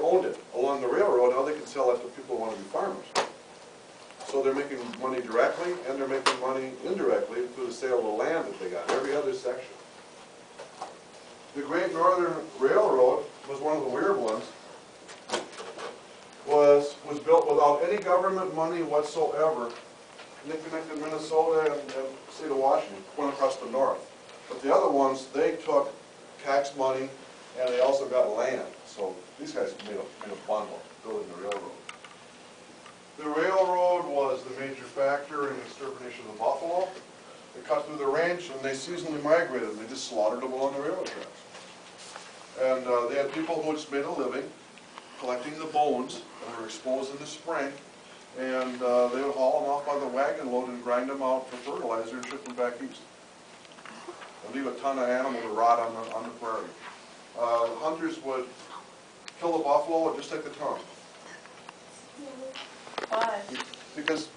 owned it along the railroad. Now they can sell that to people who want to be farmers. So they're making money directly, and they're making money indirectly through the sale of the land that they got, every other section. The Great Northern Railroad was one of the weird ones. Was built without any government money whatsoever. And they connected Minnesota and the state of Washington, went across the north. But the other ones, they took tax money, and they also got land. So these guys made a bundle building the railroad. The railroad was the major factor in the extermination of the buffalo. They cut through the range, and they seasonally migrated, and they just slaughtered them along the railroad tracks. And they had people who just made a living collecting the bones that were exposed in the spring, and they would haul them off by the wagon load and grind them out for fertilizer and ship them back east. And leave a ton of animal to rot on the prairie. Hunters would kill the buffalo and just take the tongue. Why? Because